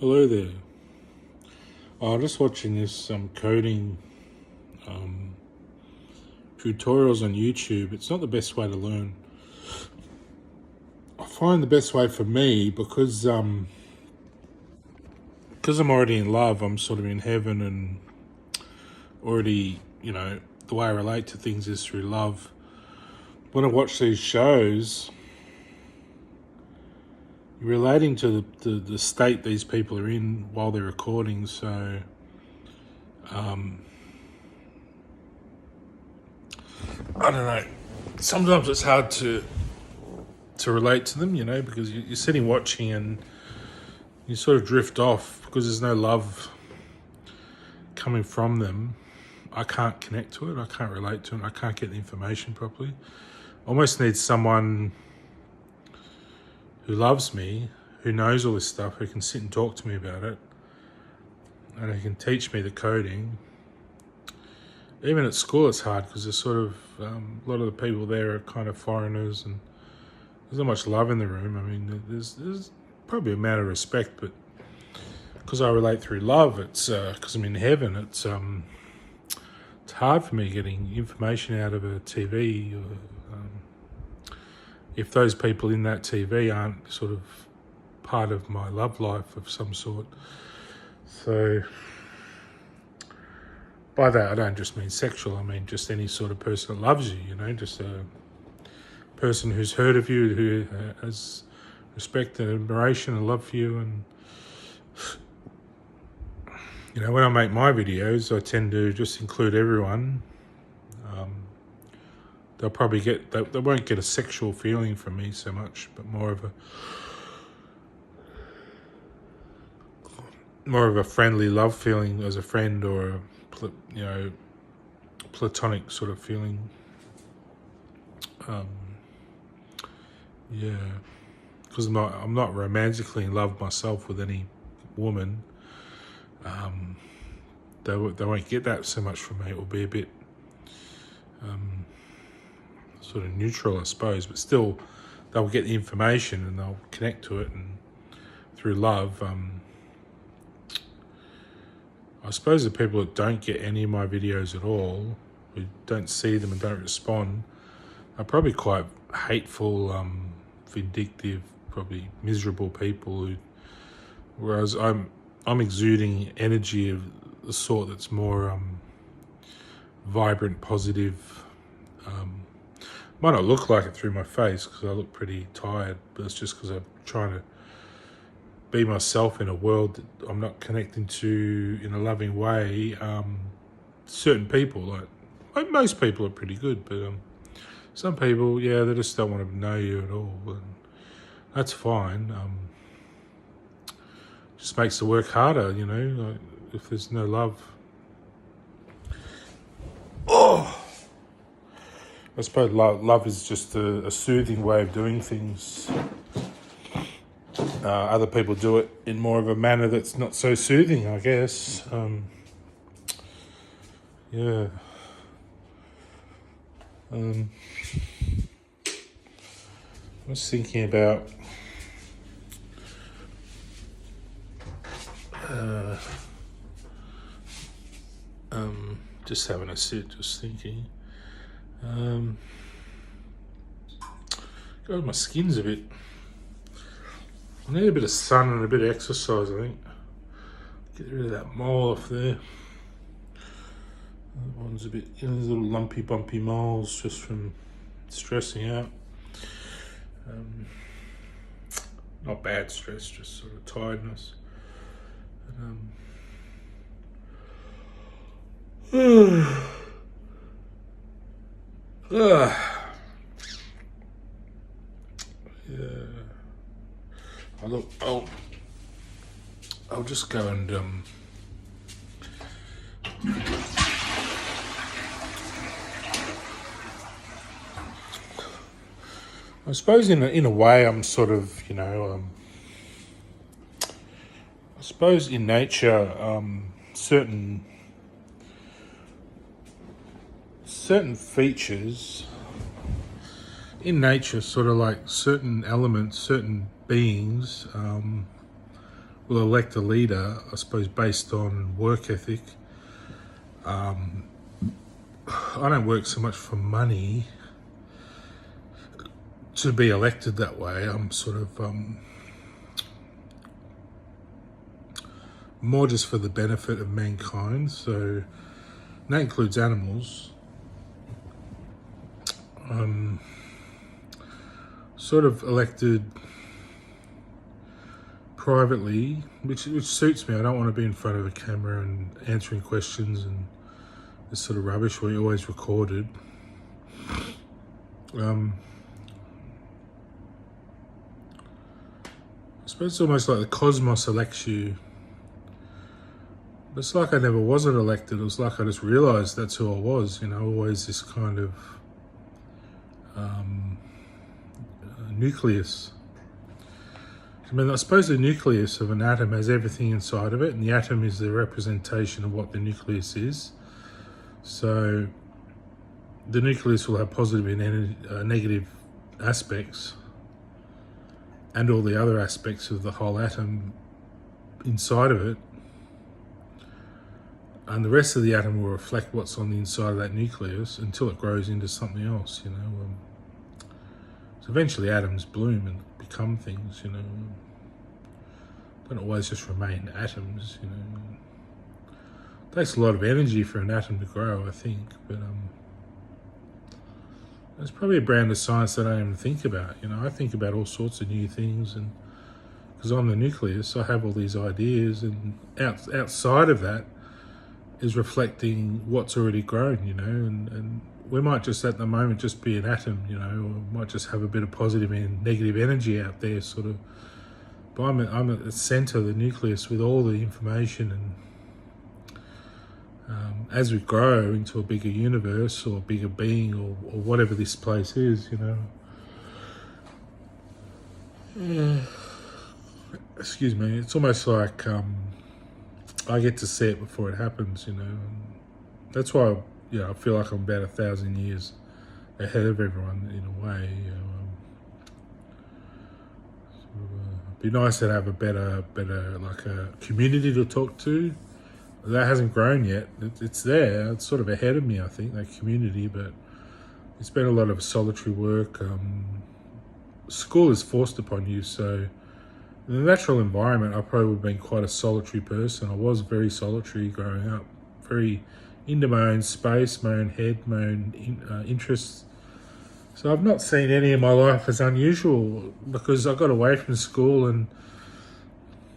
Hello there. I'm just watching this coding um, tutorials on YouTube. It's not the best way to learn. I find the best way for me because I'm already in love. I'm sort of in heaven and already, the way I relate to things is through love. When I watch these shows, you're relating to the state these people are in while they're recording. So I don't know. Sometimes it's hard to relate to them, because you're sitting watching and you sort of drift off because there's no love coming from them. I can't connect to it. I can't relate to it. I can't get the information properly. I almost need someone who loves me, who knows all this stuff, who can sit and talk to me about it, and who can teach me the coding. Even at school, it's hard because there's sort of a lot of the people there are kind of foreigners, and there's not much love in the room. I mean, there's probably a matter of respect, but because I relate through love, it's because I'm in heaven. It's hard for me getting information out of a TV. If those people in that TV aren't sort of part of my love life of some sort. So by that, I don't just mean sexual. I mean just any sort of person that loves you. Just a person who's heard of you, who has respect and admiration and love for you. And when I make my videos, I tend to just include everyone. They'll probably they won't get a sexual feeling from me so much, but more of a friendly love feeling as a friend, or a platonic sort of feeling. Because I'm not romantically in love myself with any woman. They won't get that so much from me. It will be a bit sort of neutral, I suppose, but still they'll get the information and they'll connect to it, and through love. I suppose the people that don't get any of my videos at all, who don't see them and don't respond, are probably quite hateful, vindictive, probably miserable people whereas I'm exuding energy of the sort that's more vibrant, positive. Might not look like it through my face because I look pretty tired, but it's just because I'm trying to be myself in a world that I'm not connecting to in a loving way. Certain people, like most people, are pretty good, but some people, they just don't want to know you at all, and that's fine. Just makes the work harder, like if there's no love. I suppose love is just a soothing way of doing things. Other people do it in more of a manner that's not so soothing, I guess. I was thinking about just having a sit, just thinking. God, my skin's a bit. I need a bit of sun and a bit of exercise, I think. Get rid of that mole off there. That one's a bit, these little lumpy, bumpy moles just from stressing out. Not bad stress, just sort of tiredness. I'll just go and I suppose in a way I'm sort of, I suppose in nature, certain features in nature, sort of like certain elements, certain beings, will elect a leader, I suppose, based on work ethic. I don't work so much for money to be elected that way. I'm sort of more just for the benefit of mankind. So and that includes animals. Sort of elected privately, which suits me. I don't want to be in front of a camera and answering questions and this sort of rubbish where you're always recorded. I suppose it's almost like the cosmos elects you. It's like I never wasn't elected. It was like I just realised that's who I was. Always this kind of nucleus. I suppose the nucleus of an atom has everything inside of it, and the atom is the representation of what the nucleus is. So the nucleus will have positive and negative aspects, and all the other aspects of the whole atom inside of it. And the rest of the atom will reflect what's on the inside of that nucleus until it grows into something else, So eventually atoms bloom and become things, Don't always just remain atoms, It takes a lot of energy for an atom to grow, I think, but there's probably a brand of science that I don't even think about. I think about all sorts of new things, and because I'm the nucleus, I have all these ideas, and outside of that is reflecting what's already grown, and we might just at the moment just be an atom, or might just have a bit of positive and negative energy out there, sort of. But I'm at the centre of the nucleus with all the information, and as we grow into a bigger universe or a bigger being or whatever this place is, excuse me, it's almost like I get to see it before it happens, and that's why I feel like I'm about 1,000 years ahead of everyone in a way. It'd be nice to have a better like a community to talk to. That hasn't grown yet. It's there. It's sort of ahead of me, I think, that community, but it's been a lot of solitary work. School is forced upon you, so in the natural environment, I probably would have been quite a solitary person. I was very solitary growing up, very into my own space, my own head, my own interests. So I've not seen any of my life as unusual because I got away from school and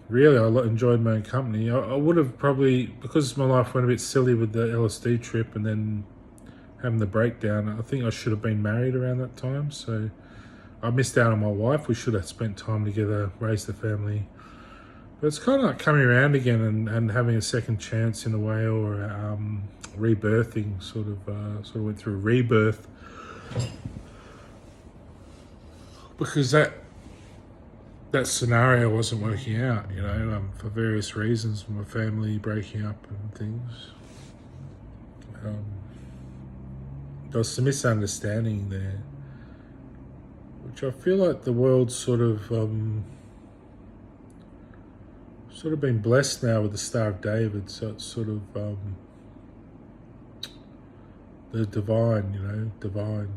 really I enjoyed my own company. I would have probably, because my life went a bit silly with the LSD trip and then having the breakdown, I think I should have been married around that time. So I missed out on my wife. We should have spent time together, raised the family. But it's kind of like coming around again and having a second chance in a way, or rebirthing, sort of went through a rebirth. Because that scenario wasn't working out, for various reasons, my family breaking up and things. There was some misunderstanding there, which I feel like the world's sort of been blessed now with the Star of David, so it's sort of the divine, divine.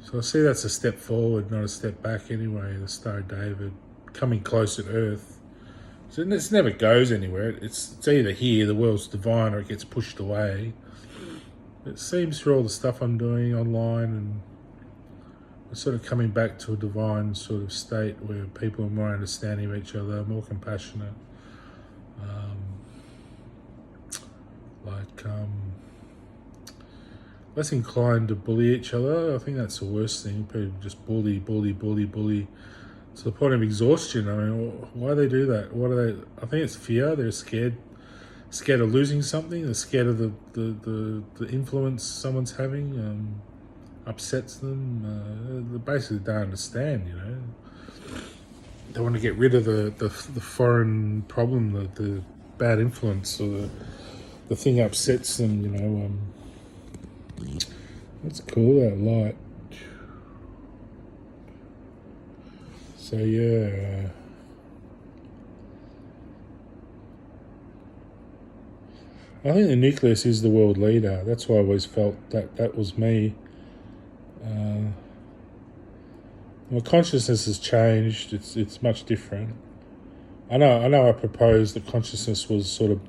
So I see that's a step forward, not a step back anyway, the Star of David, coming close to Earth. So it never goes anywhere. It's either here, the world's divine, or it gets pushed away. It seems through all the stuff I'm doing online, and we're sort of coming back to a divine sort of state where people are more understanding of each other, more compassionate. Less inclined to bully each other. I think that's the worst thing. People just bully to the point of exhaustion. I mean, why do they do that? What are they? I think it's fear. They're scared of losing something. They're scared of the influence someone's having. Upsets them. They basically don't understand. They want to get rid of the foreign problem, the bad influence, or the thing upsets them. That's cool, that light. So yeah, I think the nucleus is the world leader. That's why I always felt that that was me. My consciousness has changed. It's much different. I know. I proposed that consciousness was sort of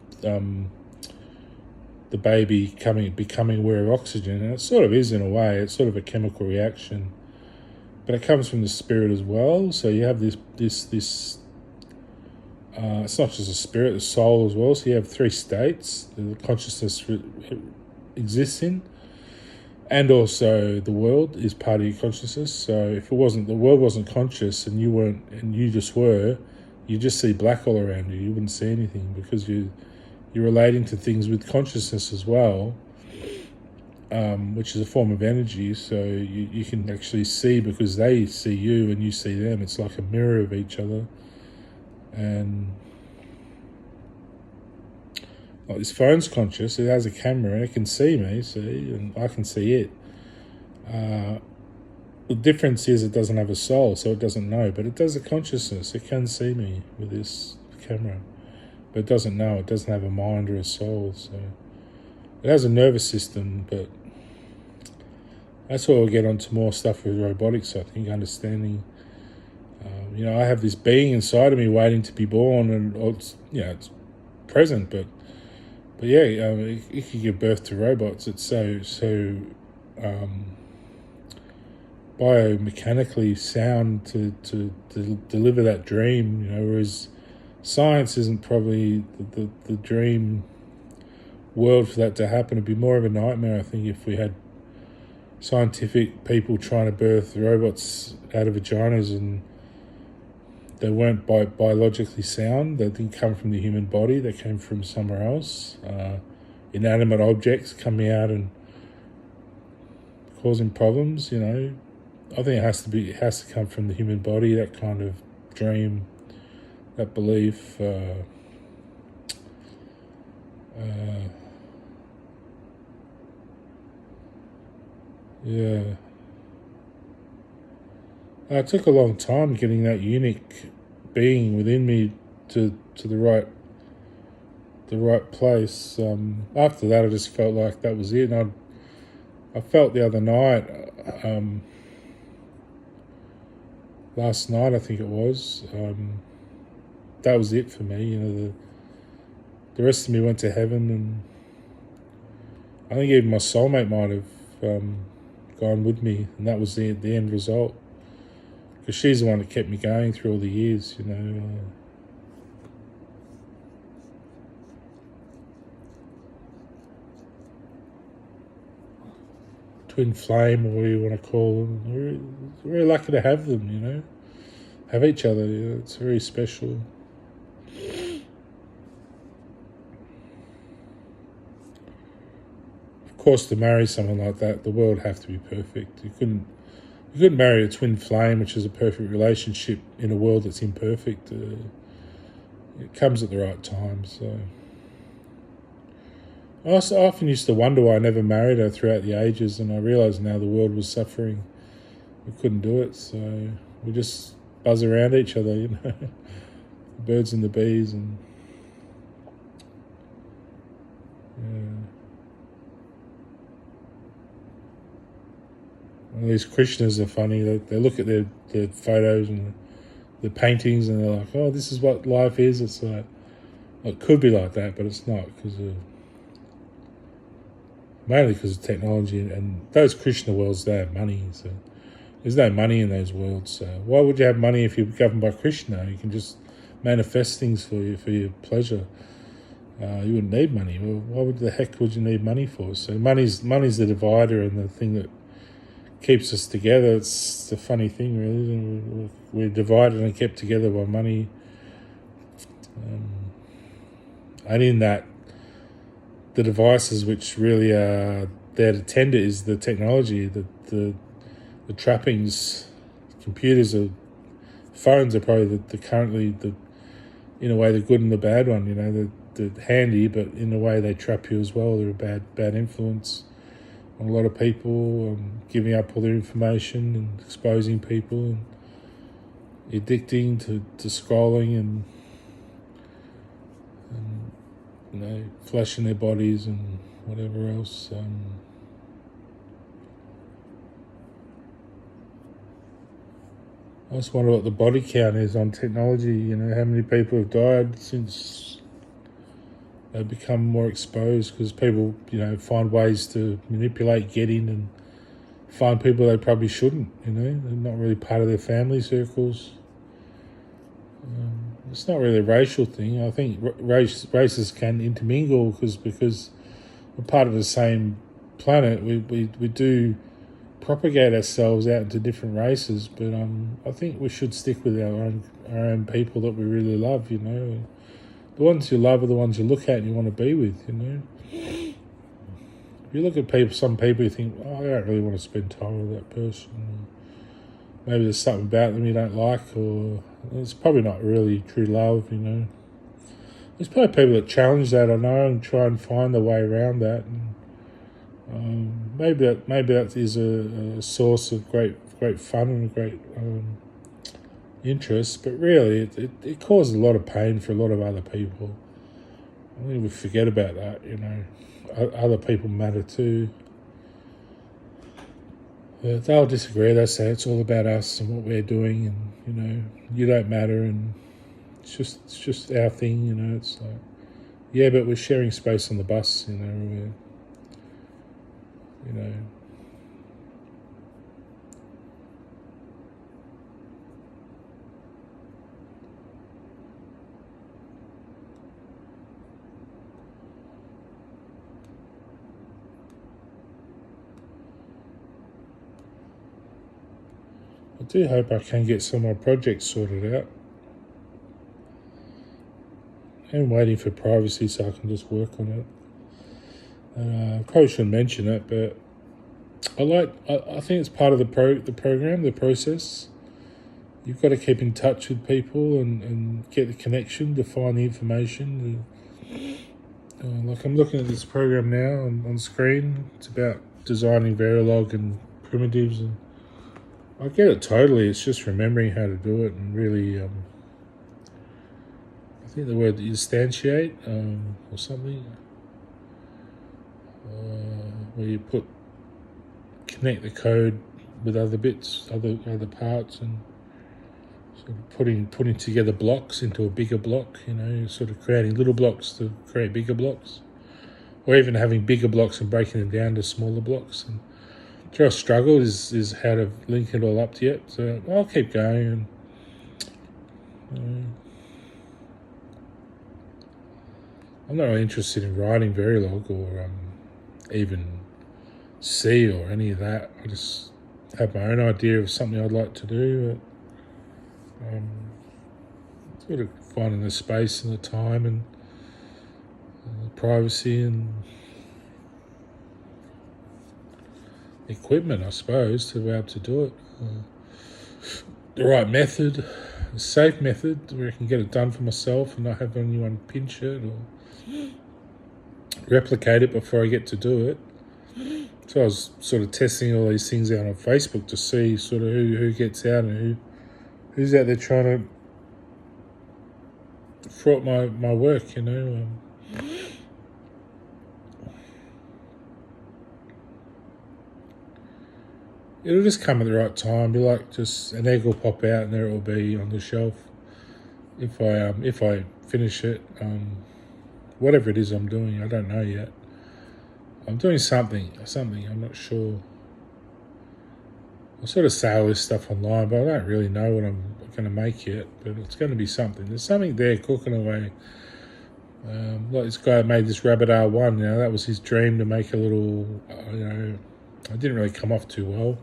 the baby becoming aware of oxygen, and it sort of is in a way. It's sort of a chemical reaction, but it comes from the spirit as well. So you have this. It's not just a spirit, the soul as well. So you have three states the consciousness exists in, and also the world is part of your consciousness. So if the world wasn't conscious and you weren't, and you just were, you just see black all around you. You wouldn't see anything because you're relating to things with consciousness as well, which is a form of energy. So you can actually see because they see you and you see them. It's like a mirror of each other. And like this phone's conscious. It has a camera. It can see me, and I can see it. The difference is it doesn't have a soul, so it doesn't know. But it does a consciousness. It can see me with this camera. But it doesn't know. It doesn't have a mind or a soul. So it has a nervous system, but that's where we'll get onto more stuff with robotics, I think, understanding. I have this being inside of me waiting to be born, and it's present, but yeah, it can give birth to robots. It's so biomechanically sound to deliver that dream, whereas science isn't probably the dream world for that to happen. It'd be more of a nightmare, I think, if we had scientific people trying to birth robots out of vaginas and they weren't biologically sound. They didn't come from the human body. They came from somewhere else. Inanimate objects coming out and causing problems. I think it has to come from the human body. That kind of dream, that belief. Yeah. It took a long time getting that unique being within me to the right place. After that, I just felt like that was it. And I felt the other night, last night I think it was, that was it for me. The rest of me went to heaven, and I think even my soulmate might have gone with me, and that was the end result. Because she's the one that kept me going through all the years, Twin flame, or whatever you want to call them. We're very lucky to have them, have each other. It's very special. Of course, to marry someone like that, the world would have to be perfect. You couldn't marry a twin flame, which is a perfect relationship, in a world that's imperfect. It comes at the right time. So I often used to wonder why I never married her throughout the ages, and I realised now the world was suffering. We couldn't do it, so we just buzz around each other, the birds and the bees, and Well, these Krishnas are funny. They look at their photos and the paintings, and they're like, "Oh, this is what life is." It's like, well, it could be like that, but it's not, mainly because of technology. And those Krishna worlds, they have money. So there's no money in those worlds. So why would you have money if you're governed by Krishna? You can just manifest things for your pleasure. You wouldn't need money. Well, why the heck would you need money for? So money's the divider and the thing that keeps us together. It's a funny thing, really. We're divided and kept together by money. And in that, the devices which really are there to tend it is the technology, the trappings. Computers phones are probably the currently in a way the good and the bad one. They're handy, but in a way they trap you as well. They're a bad influence on a lot of people, giving up all their information and exposing people. addicting to scrolling and flashing their bodies and whatever else. I just wonder what the body count is on technology. How many people have died since they become more exposed, because people, find ways to manipulate, get in, and find people they probably shouldn't. They're not really part of their family circles. It's not really a racial thing. I think races can intermingle because we're part of the same planet. We do propagate ourselves out into different races, but I think we should stick with our own people that we really love. The ones you love are the ones you look at and you want to be with. If you look at some people, you think, I don't really want to spend time with that person. Maybe there's something about them you don't like, or it's probably not really true love. There's probably people that challenge that, I know, and try and find a way around that. And maybe that is a source of great fun and great interest, but really it causes a lot of pain for a lot of other people. I think we forget about that. Other people matter too. They'll disagree. They say it's all about us and what we're doing, and you don't matter, and it's just our thing. It's like, yeah, but we're sharing space on the bus. I do hope I can get some of my projects sorted out. I'm waiting for privacy so I can just work on it. I probably shouldn't mention it, but I think it's part of the program, the process. You've got to keep in touch with people and get the connection to find the information. Like I'm looking at this program now on screen. It's about designing Verilog and primitives, and I get it totally. It's just remembering how to do it and really, I think the word instantiate or something, where you connect the code with other bits, other parts, and sort of putting together blocks into a bigger block. Sort of creating little blocks to create bigger blocks, or even having bigger blocks and breaking them down to smaller blocks. And where I struggle is how to link it all up yet. So I'll keep going. And I'm not really interested in writing Verilog or even C or any of that. I just have my own idea of something I'd like to do. But, sort of finding the space and the time and the privacy and equipment, I suppose, to be able to do it. The right method, a safe method where I can get it done for myself and not have anyone pinch it or replicate it before I get to do it. So I was sort of testing all these things out on Facebook to see sort of who gets out and who's out there trying to thwart my work, It'll just come at the right time. Be like just an egg will pop out and there it will be on the shelf. If I finish it, whatever it is I'm doing, I don't know yet. I'm doing something. I'm not sure. I sort of sell this stuff online, but I don't really know what I'm going to make yet. But it's going to be something. There's something there cooking away. Like this guy made this Rabbit R1. That was his dream to make a little. It didn't really come off too well.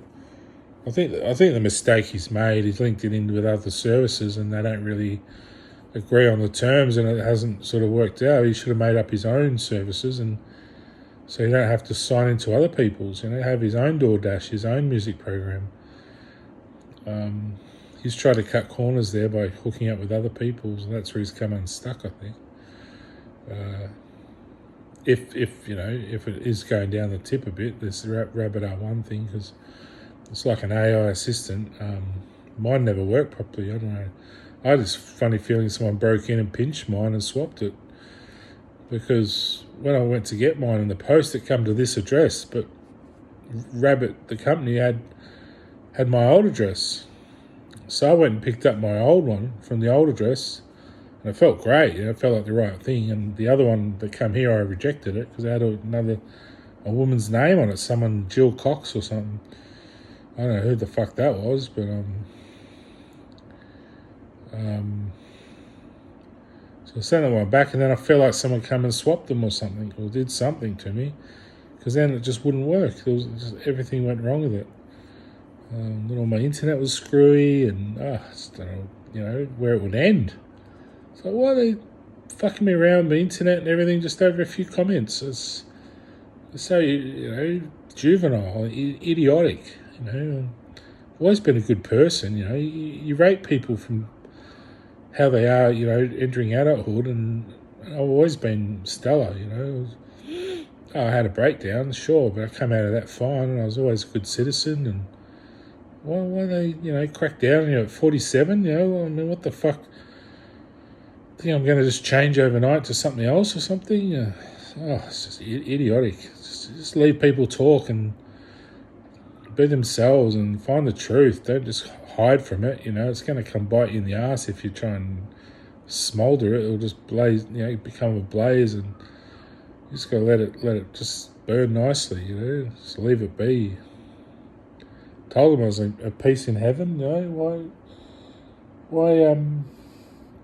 I think the mistake he's made is linked it in with other services, and they don't really agree on the terms, and it hasn't sort of worked out. He should have made up his own services, and so you don't have to sign into other people's. Have his own DoorDash, his own music program. He's tried to cut corners there by hooking up with other people's, and that's where he's come unstuck, I think. If it is going down the tip a bit, this Rabbit R1 thing, because it's like an AI assistant. Mine never worked properly. I don't know. I had this funny feeling someone broke in and pinched mine and swapped it. Because when I went to get mine in the post, it come to this address, but Rabbit, the company, had my old address. So I went and picked up my old one from the old address, and it felt great. It felt like the right thing. And the other one that came here, I rejected it because it had a woman's name on it, someone Jill Cox or something. I don't know who the fuck that was, but so I sent them one back, and then I felt like someone come and swapped them or something, or did something to me, because then it just wouldn't work. Everything went wrong with it. Then all my internet was screwy, and I just don't know, where it would end. So why are they fucking me around with the internet and everything just over a few comments? It's so, juvenile, idiotic, I've always been a good person, You rate people from how they are, entering adulthood, and I've always been stellar, I had a breakdown, sure, but I came out of that fine, and I was always a good citizen. And why they, crack down, at 47, I mean, what the fuck? Think I'm going to just change overnight to something else or something? It's just idiotic. Just leave people talk and be themselves and find the truth. Don't just hide from it. It's going to come bite you in the ass if you try and smolder it. It'll just blaze, become a blaze, and you just got to let it just burn nicely. Just leave it be. Told them I was a peace in heaven. Why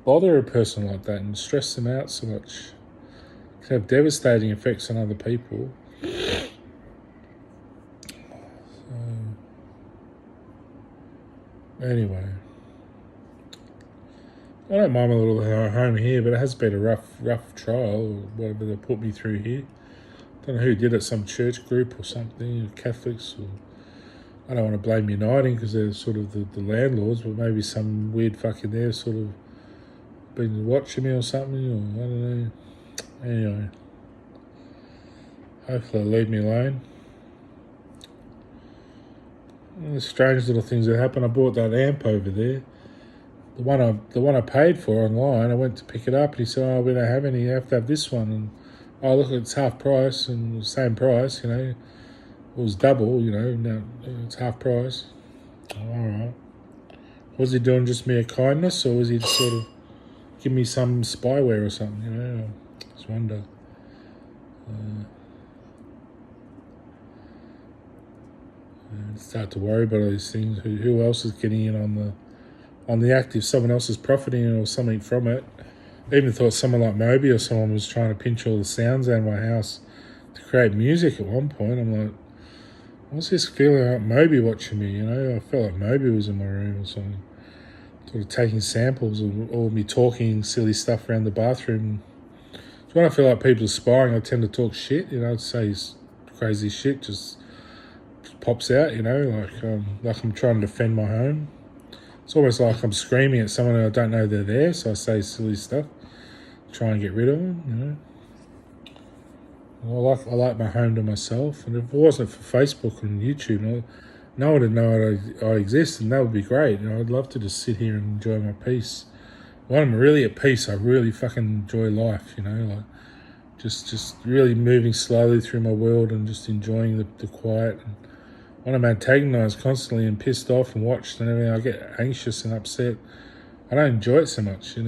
bother a person like that and stress them out so much? It can have devastating effects on other people. Anyway, I don't mind my little home here, but it has been a rough trial, or whatever they put me through here. Don't know who did it, some church group or something, or Catholics, or I don't want to blame Uniting because they're sort of the landlords, but maybe some weird fucking there sort of been watching me or something, or I don't know. Anyway, hopefully they'll leave me alone. The strange little things that happen. I bought that amp over there. The one I paid for online. I went to pick it up, and he said, "Oh, we don't have any. You have to have this one." And look, it's half price and same price. It was double. Now it's half price. All right. Was he doing just me a kindness, or was he just sort of give me some spyware or something? I just wonder. Start to worry about all these things. Who else is getting in on the act? If someone else is profiting or something from it. I even thought someone like Moby or someone was trying to pinch all the sounds out of my house to create music at one point. I'm like, what's this feeling like Moby watching me? I felt like Moby was in my room or something, sort of taking samples or me talking silly stuff around the bathroom. So when I feel like people are spying, I tend to talk shit. I'd say crazy shit just pops out. Like I'm trying to defend my home. It's almost like I'm screaming at someone and I don't know they're there, so I say silly stuff, try and get rid of them. I like my home to myself, and if it wasn't for Facebook and YouTube, no one would know I exist, and that would be great. I'd love to just sit here and enjoy my peace. When I'm really at peace, I really fucking enjoy life. Like just really moving slowly through my world and just enjoying the quiet. And when I'm antagonised constantly and pissed off and watched and everything, I get anxious and upset. I don't enjoy it so much. I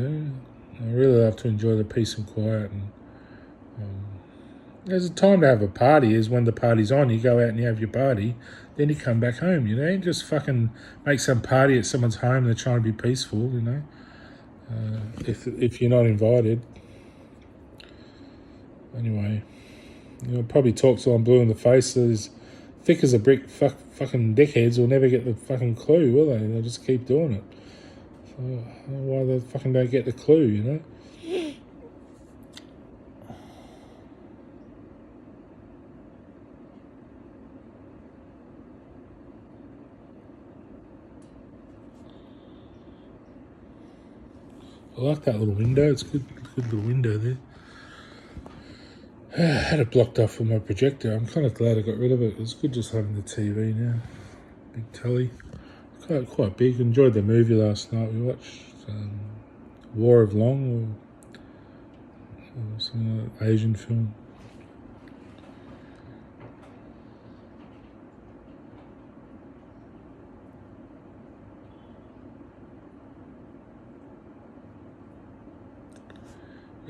really love to enjoy the peace and quiet. And there's a time to have a party is when the party's on. You go out and you have your party, then you come back home. You just fucking make some party at someone's home and they're trying to be peaceful. If you're not invited. Anyway, probably talk till I'm blue in the face. These thick as a brick fucking dickheads will never get the fucking clue, will they? They'll just keep doing it. So I don't know why they fucking don't get the clue, I like that little window. It's a good little window there. I had it blocked off with my projector. I'm kind of glad I got rid of it. It's good just having the TV now. Big telly. quite big. Enjoyed the movie last night. We watched War of Long, or some Asian film.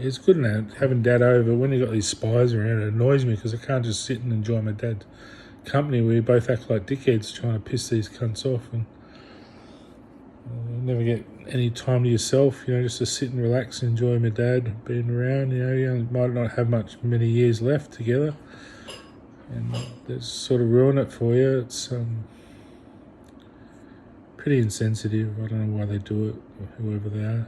It's good now having Dad over. When you got these spies around, it annoys me because I can't just sit and enjoy my dad's company. We both act like dickheads trying to piss these cunts off, and you never get any time to yourself. Just to sit and relax and enjoy my dad being around. You might not have many years left together, and that's sort of ruin it for you. It's pretty insensitive. I don't know why they do it, whoever they are.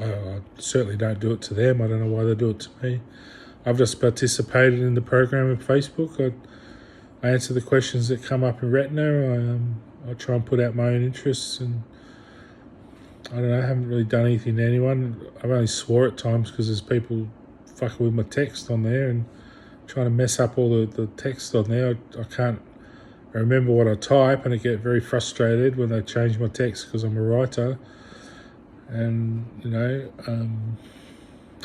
I certainly don't do it to them. I don't know why they do it to me. I've just participated in the program on Facebook. I answer the questions that come up in Retina. I try and put out my own interests, and I don't know. I haven't really done anything to anyone. I've only swore at times because there's people fucking with my text on there and trying to mess up all the text on there. I can't remember what I type, and I get very frustrated when they change my text because I'm a writer. And I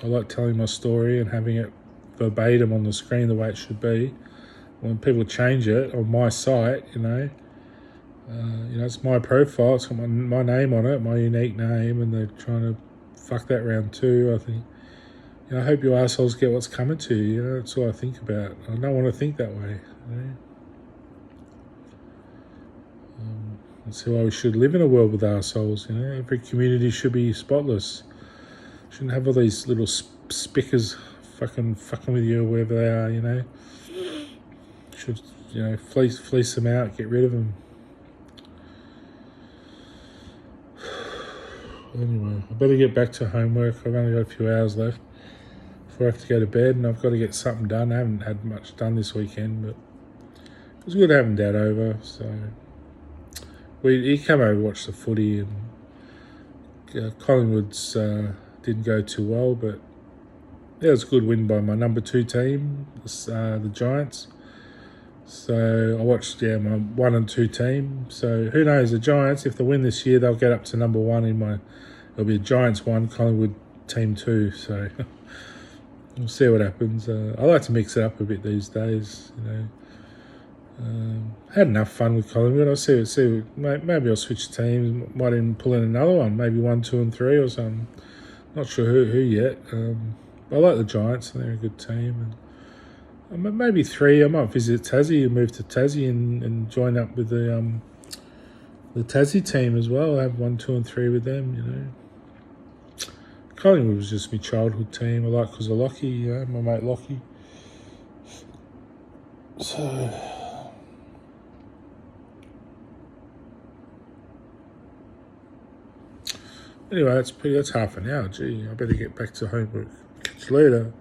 like telling my story and having it verbatim on the screen the way it should be. When people change it on my site, it's my profile. It's got my name on it, my unique name, and they're trying to fuck that round too. I think, I hope you assholes get what's coming to you. That's all I think about. I don't want to think that way. That's why we should live in a world with assholes. Every community should be spotless. Shouldn't have all these little spickers fucking with you, wherever they are. Should fleece them out, get rid of them. Anyway, I better get back to homework. I've only got a few hours left before I have to go to bed, and I've got to get something done. I haven't had much done this weekend, but it was good having Dad over. So he came over to watch the footy, and Collingwood's didn't go too well, but it was a good win by my number 2 team, the Giants. So I watched my 1 and 2 team. So who knows, the Giants, if they win this year, they'll get up to number 1 it'll be Giants 1, Collingwood team 2. So we'll see what happens. I like to mix it up a bit these days. Had enough fun with Collingwood. I'll see. Maybe I'll switch teams. Might even pull in another one. Maybe 1, 2, and 3 or something. Not sure who yet. I like the Giants. They're a good team. And maybe 3. I might visit Tassie and move to Tassie and join up with the Tassie team as well. I have 1, 2, and 3 with them. Collingwood was just my childhood team. I like because of Lockie. My mate Lockie. So. Anyway, that's half an hour. Gee, I better get back to homework. Catch you later.